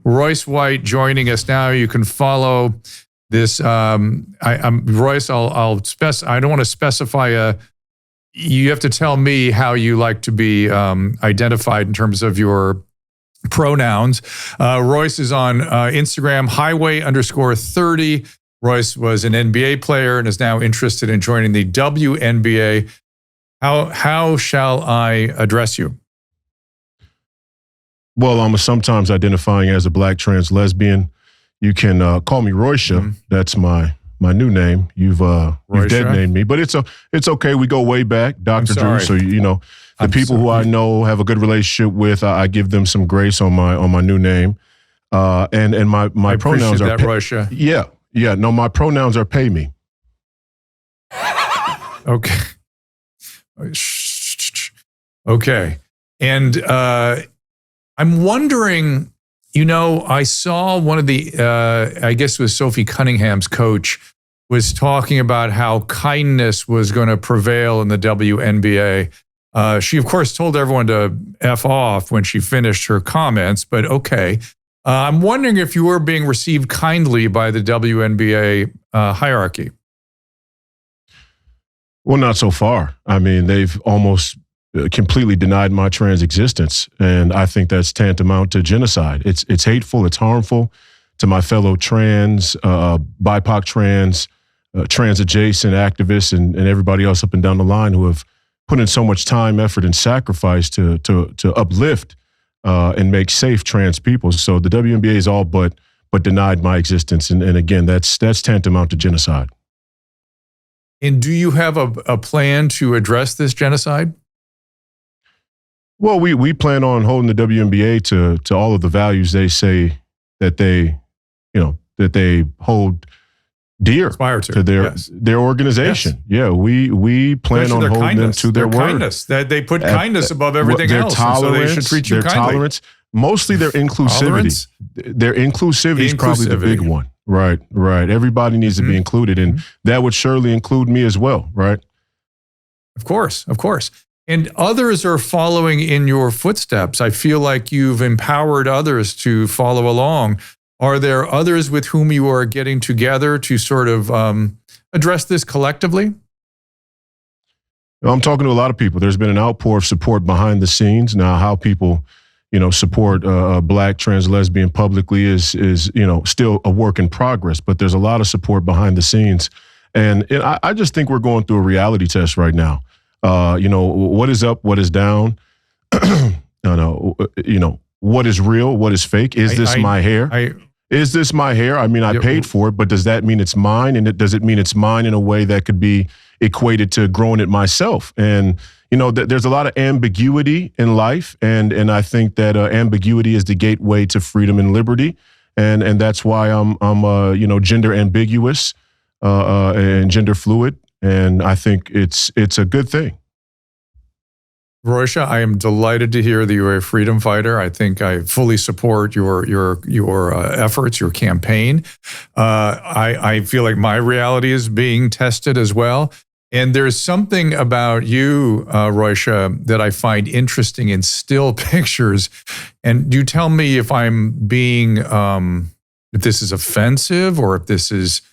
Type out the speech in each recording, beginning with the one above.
Royce White joining us now. You can follow this. Royce. I don't want to specify you have to tell me how you like to be identified in terms of your pronouns. Royce is on Instagram, highway_30. Royce was an NBA player and is now interested in joining the WNBA. How shall I address you? Well, I'm sometimes identifying as a Black trans lesbian. You can call me Royesha. Mm-hmm. That's my new name. You've dead named me, but it's okay. We go way back, Dr. Drew. So the people who I know have a good relationship with, I give them some grace on my new name. And my pronouns are Royesha. Yeah. No, my pronouns are pay me. Okay. Okay. And I'm wondering, I saw one of the, I guess it was Sophie Cunningham's coach, was talking about how kindness was going to prevail in the WNBA. She, of course, told everyone to F off when she finished her comments, but okay. I'm wondering if you were being received kindly by the WNBA hierarchy. Well, not so far. I mean, they've almost completely denied my trans existence, and I think that's tantamount to genocide. It's hateful, it's harmful to my fellow trans, BIPOC trans, trans adjacent activists, and everybody else up and down the line who have put in so much time, effort, and sacrifice to uplift and make safe trans people. So the WNBA is all but denied my existence, and again, that's tantamount to genocide. And do you have a plan to address this genocide? Well, we plan on holding the WNBA to all of the values they say that they hold dear to their organization. Yes. Yeah, we plan on holding them to their word. Kindness. They put kindness above everything else. So they should treat you kindly. Tolerance, mostly their inclusivity. Their inclusivity is probably the big one. Right. Everybody needs to be included, and that would surely include me as well, right? Of course. And others are following in your footsteps. I feel like you've empowered others to follow along. Are there others with whom you are getting together to sort of address this collectively? I'm talking to a lot of people. There's been an outpour of support behind the scenes. Now, how people, support Black trans lesbian publicly is still a work in progress. But there's a lot of support behind the scenes, and I just think we're going through a reality test right now. What is up? What is down? What is real? What is fake? Is this my hair? Is this my hair? I mean, I paid for it, but does that mean it's mine? And does it mean it's mine in a way that could be equated to growing it myself? And, there's a lot of ambiguity in life. And I think that ambiguity is the gateway to freedom and liberty. And that's why I'm gender ambiguous and gender fluid. And I think it's a good thing. Royesha, I am delighted to hear that you're a freedom fighter. I think I fully support your efforts, your campaign. I feel like my reality is being tested as well. And there's something about you, Royesha, that I find interesting in still pictures. And do tell me if I'm being, if this is offensive or if this is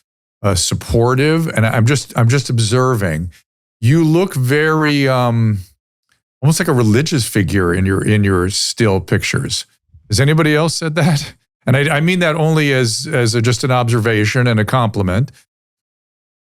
supportive. And I'm just observing. You look very almost like a religious figure in your still pictures. Has anybody else said that? And I mean that only as just an observation and a compliment.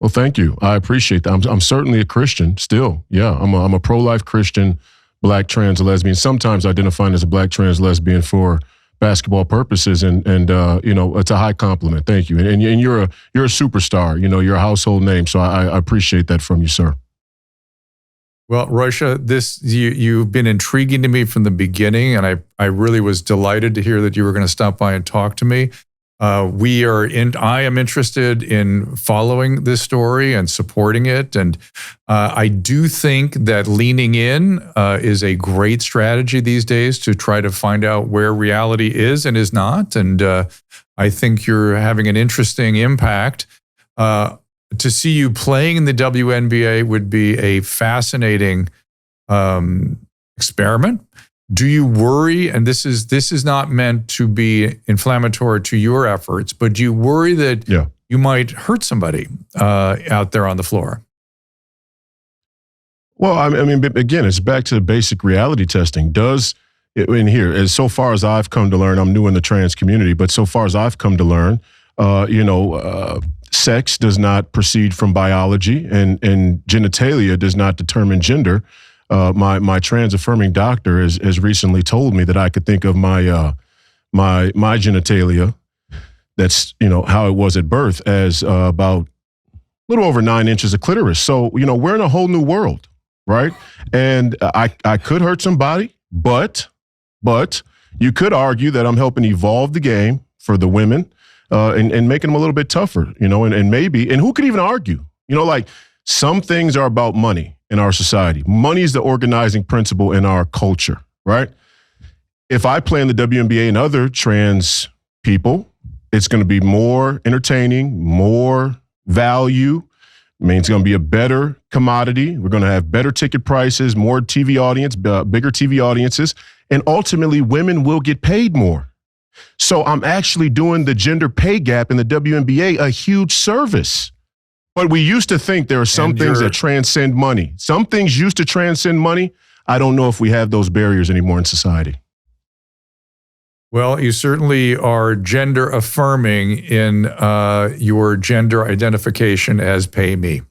Well, thank you. I appreciate that. I'm certainly a Christian still. Yeah, I'm a pro-life Christian, Black trans lesbian. Sometimes identifying as a Black trans lesbian for basketball purposes, and it's a high compliment. Thank you. And you're a superstar. You're a household name. So I appreciate that from you, sir. Well, Royesha, you've been intriguing to me from the beginning, and I really was delighted to hear that you were going to stop by and talk to me. I am interested in following this story and supporting it, and I do think that leaning in is a great strategy these days to try to find out where reality is and is not. And I think you're having an interesting impact. To see you playing in the WNBA would be a fascinating experiment. Do you worry, and this is not meant to be inflammatory to your efforts, but do you worry that you might hurt somebody out there on the floor? Well, I mean, again, it's back to the basic reality testing. So far as I've come to learn, I'm new in the trans community, but so far as I've come to learn, sex does not proceed from biology, and genitalia does not determine gender. My trans affirming doctor has recently told me that I could think of my genitalia, that's how it was at birth, as about a little over 9 inches of clitoris. So we're in a whole new world, right? And I could hurt somebody, but you could argue that I'm helping evolve the game for the women and making them a little bit tougher, and maybe, and who could even argue, like some things are about money in our society. Money is the organizing principle in our culture, right? If I play in the WNBA and other trans people, it's going to be more entertaining, more value. I mean, it's going to be a better commodity. We're going to have better ticket prices, more TV audience, bigger TV audiences, and ultimately women will get paid more. So I'm actually doing the gender pay gap in the WNBA a huge service. But we used to think there are some things that transcend money. Some things used to transcend money. I don't know if we have those barriers anymore in society. Well, you certainly are gender affirming in your gender identification as pay me.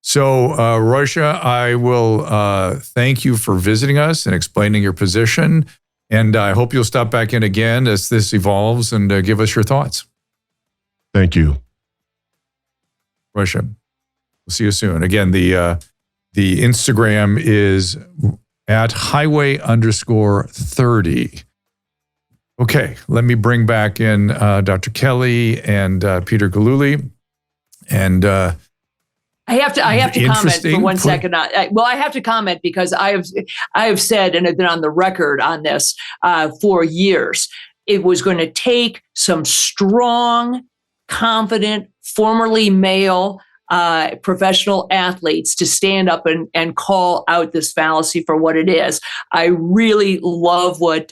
So, Royesha, I will thank you for visiting us and explaining your position. And I hope you'll stop back in again as this evolves and give us your thoughts. Thank you. Royesha, we'll see you soon. Again, the Instagram is at highway_30. Okay, let me bring back in Dr. Kelly and Peter Gillooly. And I have to comment for 1 second. I have to comment because I have said and have been on the record on this for years. It was going to take some strong, confident, formerly male professional athletes to stand up and call out this fallacy for what it is. I really love what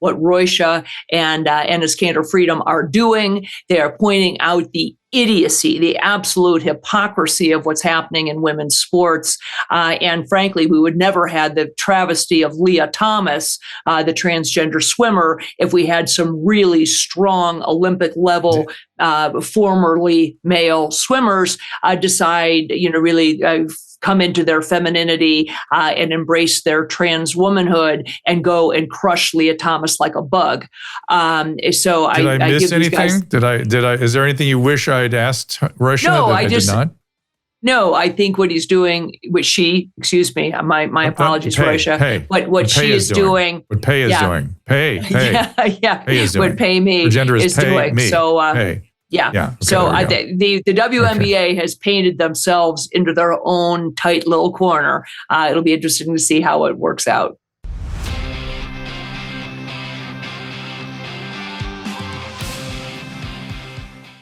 Royesha and Enes Kanter Freedom are doing. They are pointing out the idiocy, the absolute hypocrisy of what's happening in women's sports. And frankly, we would never have the travesty of Leah Thomas, the transgender swimmer, if we had some really strong Olympic level, formerly male swimmers decide, really come into their femininity and embrace their trans womanhood and go and crush Leah Thomas like a bug. So did I miss anything? Did I? Is there anything you wish I'd asked Royesha that I did not? No, I think what he's doing, excuse me, my apologies, Royesha. What she is doing. What pay is doing. Pay. Yeah. Pay is doing. What pay me is doing. Me. So, pay. Yeah. Okay, so the WNBA has painted themselves into their own tight little corner. It'll be interesting to see how it works out.